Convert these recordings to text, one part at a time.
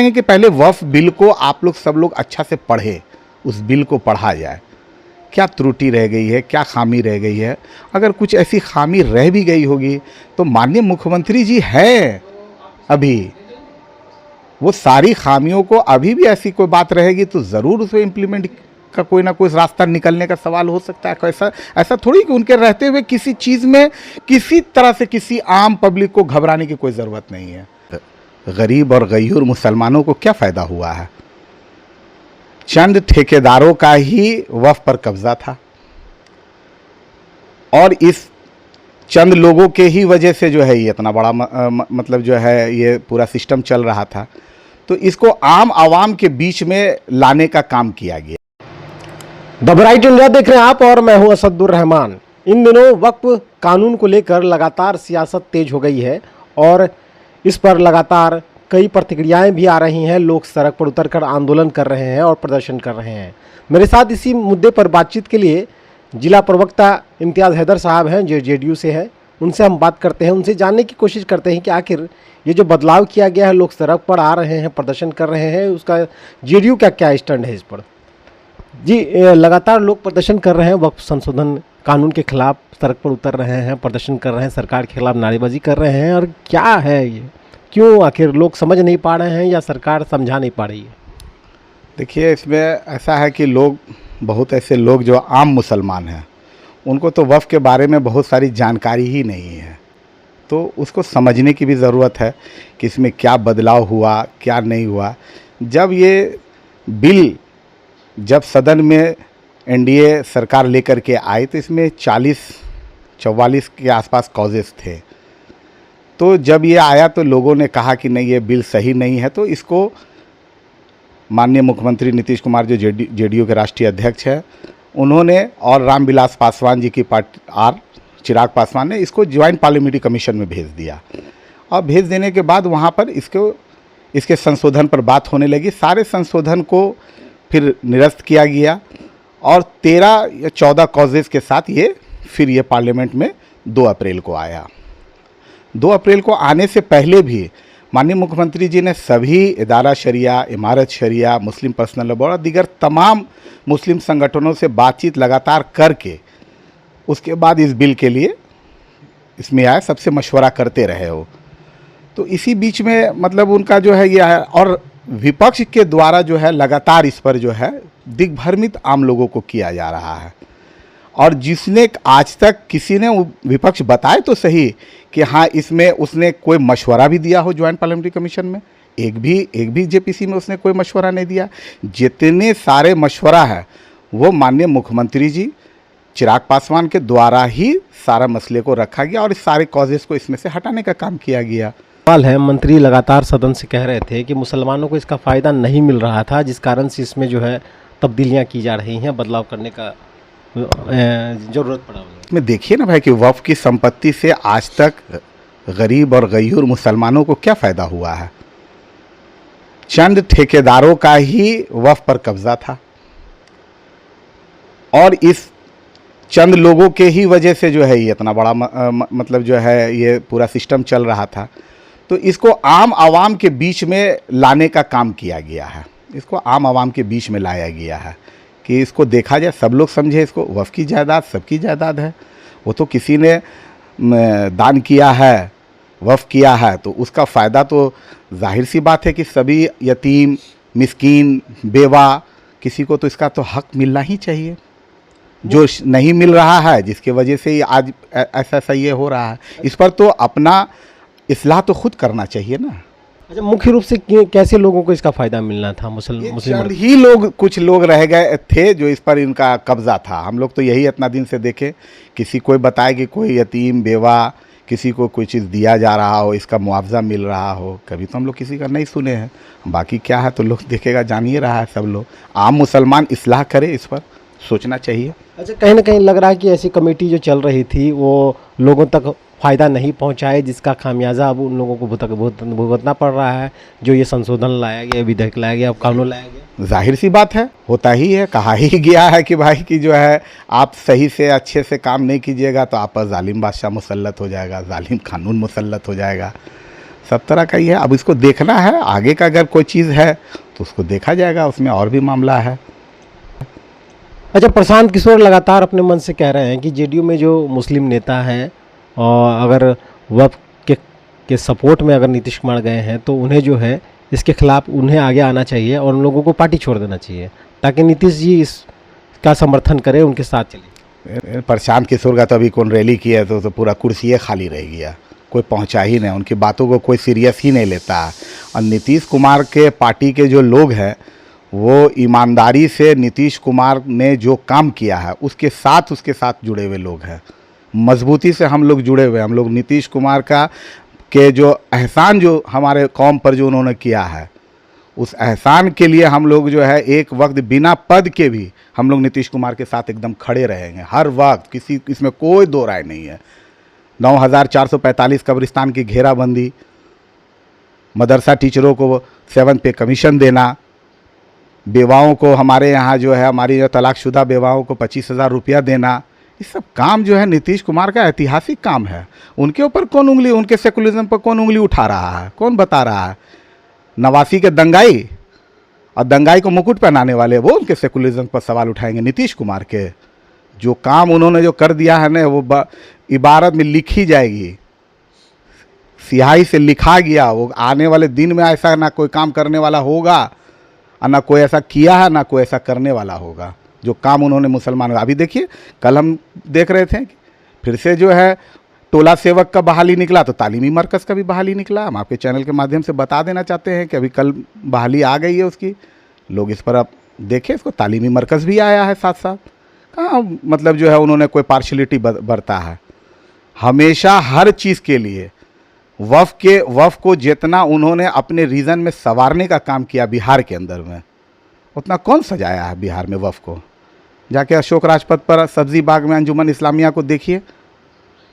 कि पहले वक्फ बिल को आप लोग सब लोग अच्छा से पढ़े, उस बिल को पढ़ा जाए, क्या त्रुटि रह गई है, क्या खामी रह गई है। अगर कुछ ऐसी खामी रह भी गई होगी तो माननीय मुख्यमंत्री जी हैं अभी, वो सारी खामियों को, अभी भी ऐसी कोई बात रहेगी तो ज़रूर उसमें इम्प्लीमेंट का कोई ना कोई रास्ता निकलने का सवाल हो सकता है। ऐसा ऐसा थोड़ी कि उनके रहते हुए किसी चीज़ में किसी तरह से किसी आम पब्लिक को घबराने की कोई ज़रूरत नहीं है। गरीब और गयूर मुसलमानों को क्या फ़ायदा हुआ है? चंद ठेकेदारों का ही वक्फ पर कब्जा था और इस चंद लोगों के ही वजह से जो है ये इतना बड़ा मतलब जो है ये पूरा सिस्टम चल रहा था। तो इसको आम आवाम के बीच में लाने का काम किया गया। द ब्राइट इंडिया देख रहे हैं आप और मैं हूं असदुर रहमान। इन दिनों वक्फ कानून को लेकर लगातार सियासत तेज हो गई है और इस पर लगातार कई प्रतिक्रियाएं भी आ रही हैं। लोग सड़क पर उतरकर आंदोलन कर रहे हैं और प्रदर्शन कर रहे हैं। मेरे साथ इसी मुद्दे पर बातचीत के लिए जिला प्रवक्ता इम्तियाज़ हैदर साहब हैं जो जेडीयू से हैं। उनसे हम बात करते हैं, उनसे जानने की कोशिश करते हैं कि आखिर ये जो बदलाव किया गया है, लोग सड़क पर आ रहे हैं, प्रदर्शन कर रहे हैं, उसका जेडीयू का क्या स्टैंड है इस पर। जी, लगातार लोग प्रदर्शन कर रहे हैं, वक्फ संशोधन कानून के खिलाफ सड़क पर उतर रहे हैं, प्रदर्शन कर रहे हैं, सरकार के खिलाफ नारेबाजी कर रहे हैं। और क्या है ये, क्यों आखिर लोग समझ नहीं पा रहे हैं या सरकार समझा नहीं पा रही है? देखिए, इसमें ऐसा है कि लोग, बहुत ऐसे लोग जो आम मुसलमान हैं, उनको तो वक्फ के बारे में बहुत सारी जानकारी ही नहीं है। तो उसको समझने की भी ज़रूरत है कि इसमें क्या बदलाव हुआ, क्या नहीं हुआ। जब ये बिल जब सदन में एनडीए सरकार लेकर के आई तो इसमें 44 के आसपास कॉजेस थे। तो जब ये आया तो लोगों ने कहा कि नहीं, ये बिल सही नहीं है। तो इसको माननीय मुख्यमंत्री नीतीश कुमार जो जेडीयू के राष्ट्रीय अध्यक्ष हैं, उन्होंने और रामविलास पासवान जी की पार्टी चिराग पासवान ने इसको ज्वाइंट पार्लियामेंट्री कमीशन में भेज दिया। और भेज देने के बाद वहाँ पर इसके संशोधन पर बात होने लगी। सारे संशोधन को फिर निरस्त किया गया और 13 या 14 कॉजेज़ के साथ फिर ये पार्लियामेंट में 2 अप्रैल को आया। 2 अप्रैल को आने से पहले भी माननीय मुख्यमंत्री जी ने सभी इदारा शरिया, इमारत शरिया, मुस्लिम पर्सनल लॉ बोर्ड और दीगर तमाम मुस्लिम संगठनों से बातचीत लगातार करके उसके बाद इस बिल के लिए इसमें आए, सबसे मशवरा करते रहे हो। तो इसी बीच में मतलब उनका जो है ये है, और विपक्ष के द्वारा जो है लगातार इस पर जो है दिग्भ्रमित आम लोगों को किया जा रहा है। और जिसने आज तक किसी ने विपक्ष बताए तो सही कि हाँ, इसमें उसने कोई मशवरा भी दिया हो ज्वाइंट पार्लियामेंट्री कमीशन में, एक भी जेपीसी में उसने कोई मशवरा नहीं दिया। जितने सारे मशवरा है वो माननीय मुख्यमंत्री जी चिराग पासवान के द्वारा ही सारा मसले को रखा गया और इस सारे कॉजेज़ को इसमें से हटाने का काम किया गया। सवाल है, मंत्री लगातार सदन से कह रहे थे कि मुसलमानों को इसका फ़ायदा नहीं मिल रहा था, जिस कारण से इसमें जो है तब्दीलियाँ की जा रही हैं, बदलाव करने का ज़रूरत पड़ा। में देखिए ना भाई कि वक्फ की संपत्ति से आज तक गरीब और गयूर मुसलमानों को क्या फ़ायदा हुआ है? चंद ठेकेदारों का ही वक्फ पर कब्जा था और इस चंद लोगों के ही वजह से जो है ये इतना बड़ा मतलब जो है ये पूरा सिस्टम चल रहा था। तो इसको आम आवाम के बीच में लाने का काम किया गया है, इसको आम आवाम के बीच में लाया गया है कि इसको देखा जाए, सब लोग समझे इसको वक्फ की जायदाद सबकी जायदाद है। वो तो किसी ने दान किया है, वक्फ किया है, तो उसका फ़ायदा तो जाहिर सी बात है कि सभी यतीम, मिस्कीन, बेवा, किसी को तो इसका तो हक मिलना ही चाहिए। जो नहीं मिल रहा है, जिसके वजह से ही आज ऐसा ये हो रहा है, इस पर तो अपना इस्लाह तो खुद करना चाहिए ना। अच्छा, मुख्य रूप से कैसे लोगों को इसका फ़ायदा मिलना था? मुस्लिम ही लोग, कुछ लोग रह गए थे जो इस पर इनका कब्ज़ा था। हम लोग तो यही इतना दिन से देखे, किसी कोई बताए कि कोई यतीम, बेवा, किसी को कोई चीज़ दिया जा रहा हो, इसका मुआवजा मिल रहा हो, कभी तो हम लोग किसी का नहीं सुने हैं। बाकी क्या है तो लोग देखेगा, जान ही रहा है सब लोग। आम मुसलमान इस्लाह करे, इस पर सोचना चाहिए। अच्छा, कहीं ना कहीं लग रहा है कि ऐसी कमेटी जो चल रही थी वो लोगों तक फ़ायदा नहीं पहुंचाए, जिसका खामियाजा अब उन लोगों को भुगतना पड़ रहा है। जो ये संशोधन लाया गया, विधेयक लाया गया, अब कानून लाया गया, जाहिर सी बात है, होता ही है, कहा ही गया है कि भाई कि जो है आप सही से अच्छे से काम नहीं कीजिएगा तो आप पर जालिम बादशाह मुसल्लत हो जाएगा, जालिम कानून मुसल्लत हो जाएगा। सब तरह का ही है। अब इसको देखना है, आगे का अगर कोई चीज़ है तो उसको देखा जाएगा, उसमें और भी मामला है। अच्छा, प्रशांत किशोर लगातार अपने मन से कह रहे हैं कि जेडीयू में जो मुस्लिम नेता हैं और अगर वक्फ के सपोर्ट में अगर नीतीश कुमार गए हैं तो उन्हें जो है इसके खिलाफ उन्हें आगे आना चाहिए और उन लोगों को पार्टी छोड़ देना चाहिए ताकि नीतीश जी इसका समर्थन करें, उनके साथ चले। प्रशांत किशोर का तो अभी कौन रैली किया तो पूरा कुर्सी खाली रह गया, कोई पहुंचा ही नहीं, उनकी बातों को कोई सीरियस ही नहीं लेता। और नीतीश कुमार के पार्टी के जो लोग हैं वो ईमानदारी से नीतीश कुमार ने जो काम किया है उसके साथ जुड़े हुए लोग हैं, मजबूती से हम लोग जुड़े हुए हैं। हम लोग नीतीश कुमार के जो एहसान जो हमारे कौम पर जो उन्होंने किया है, उस एहसान के लिए हम लोग जो है एक वक्त बिना पद के भी हम लोग नीतीश कुमार के साथ एकदम खड़े रहेंगे हर वक्त, किसी इसमें कोई दो राय नहीं है। 9,445 कब्रिस्तान की घेराबंदी, मदरसा टीचरों को 7 पे कमीशन देना, बेवाओं को हमारे यहाँ जो है हमारी तलाकशुदा बेवाओं को 25,000 रुपया देना, ये सब काम जो है नीतीश कुमार का ऐतिहासिक काम है। उनके ऊपर कौन उंगली, उनके सेकुलरिज्म पर कौन उंगली उठा रहा है, कौन बता रहा है? नवासी के दंगाई और दंगाई को मुकुट पहनाने वाले वो उनके सेकुलरिज्म पर सवाल उठाएंगे। नीतीश कुमार के जो काम उन्होंने जो कर दिया है ना, वो इबारत में लिखी जाएगी, स्याही से लिखा गया। वो आने वाले दिन में ऐसा ना कोई काम करने वाला होगा और ना कोई ऐसा किया है ना कोई ऐसा करने वाला होगा जो काम उन्होंने मुसलमान। अभी देखिए, कल हम देख रहे थे कि फिर से जो है टोला सेवक का बहाली निकला तो तालीमी मरकज़ का भी बहाली निकला। हम आपके चैनल के माध्यम से बता देना चाहते हैं कि अभी कल बहाली आ गई है उसकी, लोग इस पर अब देखें, इसको तालीमी मरकज़ भी आया है साथ साथ। कहाँ मतलब जो है उन्होंने कोई पार्शलिटी बरता है। हमेशा हर चीज़ के लिए वफ़ को जितना उन्होंने अपने रीजन में संवारने का काम किया बिहार के अंदर में, उतना कौन सजाया है बिहार में वफ़ को? जाके अशोक राजपथ पर सब्ज़ी बाग में अंजुमन इस्लामिया को देखिए,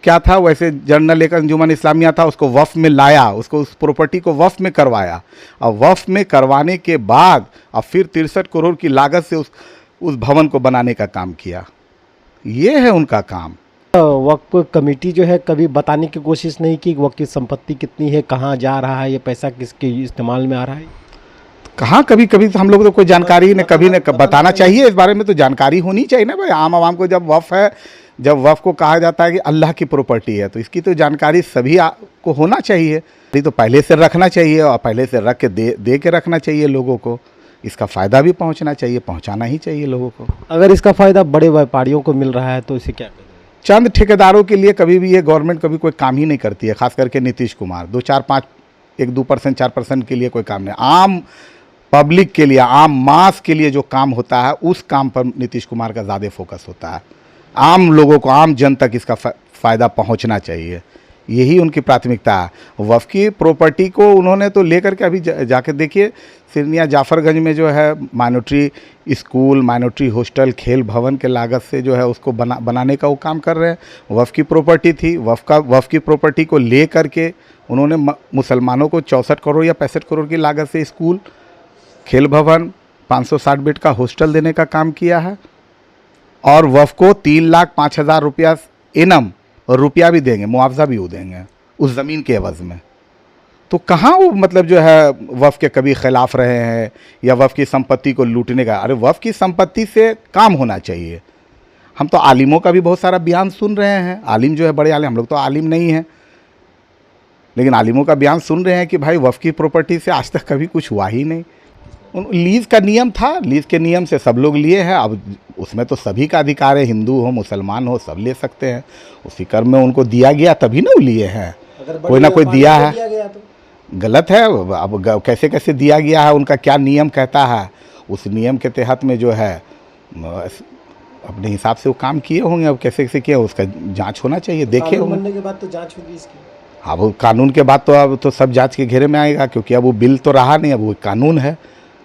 क्या था वैसे जर्नल एक अंजुमन इस्लामिया था, उसको वफ़ में लाया, उसको उस प्रॉपर्टी को वफ़ में करवाया और वफ़ में करवाने के बाद अब फिर 63 करोड़ की लागत से उस भवन को बनाने का काम किया। ये है उनका काम। वक्फ कमेटी जो है कभी बताने की कोशिश नहीं की वक्फ की संपत्ति कितनी है, कहाँ जा रहा है, ये पैसा किसके इस्तेमाल में आ रहा है? कहाँ कभी तो हम लोग तो कोई जानकारी ने कभी ने बताना चाहिए, इस बारे में तो जानकारी होनी चाहिए ना भाई। आम आवाम को जब वफ़ को कहा जाता है कि अल्लाह की प्रॉपर्टी है तो इसकी तो जानकारी सभी को होना चाहिए। ये तो पहले से रखना चाहिए और पहले से रख के दे के रखना चाहिए लोगों को। इसका फ़ायदा भी पहुँचना चाहिए, पहुँचाना ही चाहिए लोगों को। अगर इसका फ़ायदा बड़े व्यापारियों को मिल रहा है तो इसे क्या करें? चंद ठेकेदारों के लिए कभी भी ये गवर्नमेंट कभी कोई काम ही नहीं करती है, खास करके नीतीश कुमार। 2% 4% के लिए कोई काम नहीं। आम पब्लिक के लिए, आम मास के लिए जो काम होता है उस काम पर नीतीश कुमार का ज़्यादा फोकस होता है। आम लोगों को, आम जन तक इसका फ़ायदा पहुंचना चाहिए, यही उनकी प्राथमिकता है। वफ़ की प्रॉपर्टी को उन्होंने तो लेकर के अभी जाके देखिए, सिरनिया जाफरगंज में जो है माइनॉरिटी स्कूल, माइनॉरिटी हॉस्टल, खेल भवन के लागत से जो है उसको बनाने का वो काम कर रहे हैं। वफ़ की प्रॉपर्टी थी, वफ़ की प्रॉपर्टी को ले करके उन्होंने मुसलमानों को 64 करोड़ या 65 करोड़ की लागत से स्कूल, खेल भवन, 560 बेड का हॉस्टल देने का काम किया है। और वफ़ को 3,05,000 रुपया इनाम और रुपया भी देंगे, मुआवजा भी वो देंगे उस ज़मीन के एवज़ में। तो कहाँ वो मतलब जो है वफ़ के कभी ख़िलाफ़ रहे हैं या वफ़ की संपत्ति को लूटने का? अरे वफ़ की संपत्ति से काम होना चाहिए। हम तो आलिमों का भी बहुत सारा बयान सुन रहे हैं, आलिम जो है बड़े आलिम, हम लोग तो आलिम नहीं हैं, लेकिन आलिमों का बयान सुन रहे हैं कि भाई वफ़ की प्रॉपर्टी से आज तक कभी कुछ हुआ ही नहीं। लीज़ का नियम था, लीज़ के नियम से सब लोग लिए हैं, अब उसमें तो सभी का अधिकार है, हिंदू हो मुसलमान हो सब ले सकते हैं। उसी क्रम में उनको दिया गया तभी ना वो लिए हैं, कोई ना कोई दिया है तो गलत है। अब कैसे कैसे दिया गया है, उनका क्या नियम कहता है, उस नियम के तहत में जो है अपने हिसाब से वो काम किए होंगे। अब कैसे कैसे किया उसका जांच होना चाहिए, देखे होंगे। बनने के बाद तो जांच होगी इसकी। हाँ, वो कानून के बाद तो अब तो सब जांच के घेरे में आएगा, क्योंकि अब वो बिल तो रहा नहीं, अब वो कानून है,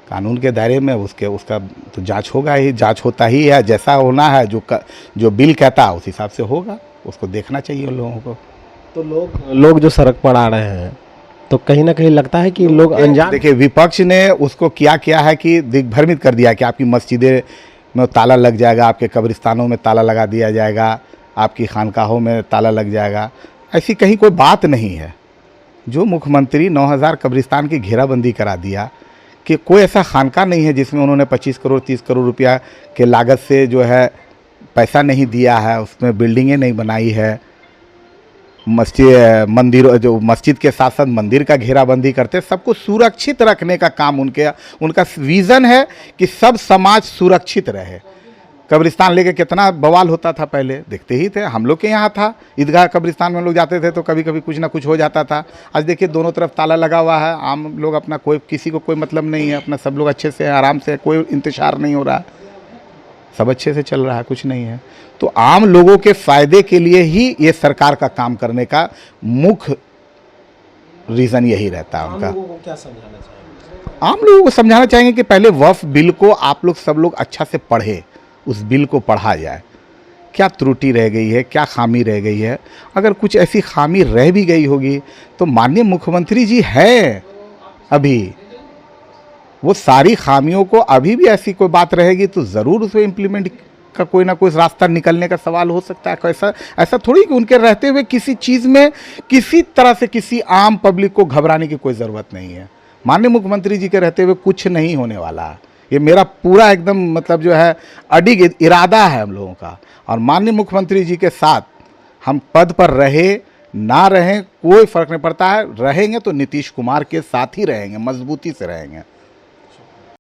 कानून के दायरे में उसका तो जांच होगा ही, जांच होता ही है। जैसा होना है, जो बिल कहता है उस हिसाब से होगा, उसको देखना चाहिए उन लोगों को। तो लोग जो सड़क पर आ रहे हैं तो कहीं ना कहीं लगता है कि लोग अनजान। देखिए, विपक्ष ने उसको किया है कि दिग्भ्रमित कर दिया कि आपकी मस्जिदें में ताला लग जाएगा, आपके कब्रिस्तानों में ताला लगा दिया जाएगा, आपकी खानकाहों में ताला लग जाएगा। ऐसी कहीं कोई बात नहीं है। जो मुख्यमंत्री 9000 कब्रिस्तान की घेराबंदी करा दिया कि कोई ऐसा खानका नहीं है जिसमें उन्होंने 25 करोड़ 30 करोड़ रुपया के लागत से जो है पैसा नहीं दिया है, उसमें बिल्डिंगें नहीं बनाई है। मस्जिद मंदिर जो मस्जिद के साथ साथ मंदिर का घेराबंदी करते, सबको सुरक्षित रखने का काम उनका विज़न है कि सब समाज सुरक्षित रहे। कब्रिस्तान लेके कितना बवाल होता था पहले, देखते ही थे, हम लोग के यहाँ था। ईदगाह कब्रिस्तान में लोग जाते थे तो कभी कभी कुछ ना कुछ हो जाता था। आज देखिए दोनों तरफ ताला लगा हुआ है, आम लोग अपना किसी को कोई मतलब नहीं है, अपना सब लोग अच्छे से आराम से, कोई इंतजार नहीं हो रहा, सब अच्छे से चल रहा है, कुछ नहीं है। तो आम लोगों के फ़ायदे के लिए ही ये सरकार का काम करने का मुख्य रीज़न यही रहता है उनका। आम लोगों को क्या समझाना चाहेंगे? आम लोगों को समझाना चाहेंगे कि पहले वक्फ बिल को आप लोग सब लोग अच्छा से पढ़े, उस बिल को पढ़ा जाए, क्या त्रुटि रह गई है, क्या खामी रह गई है। अगर कुछ ऐसी खामी रह भी गई होगी तो माननीय मुख्यमंत्री जी हैं अभी, वो सारी खामियों को, अभी भी ऐसी कोई बात रहेगी तो ज़रूर उसमें इम्प्लीमेंट का कोई ना कोई रास्ता निकलने का सवाल हो सकता है। कैसा ऐसा थोड़ी कि उनके रहते हुए किसी चीज़ में किसी तरह से किसी आम पब्लिक को घबराने की कोई ज़रूरत नहीं है। माननीय मुख्यमंत्री जी के रहते हुए कुछ नहीं होने वाला है, ये मेरा पूरा एकदम मतलब जो है अडिग इरादा है हम लोगों का। और माननीय मुख्यमंत्री जी के साथ हम पद पर रहे ना रहें कोई फ़र्क नहीं पड़ता है, रहेंगे तो नीतीश कुमार के साथ ही रहेंगे, मजबूती से रहेंगे।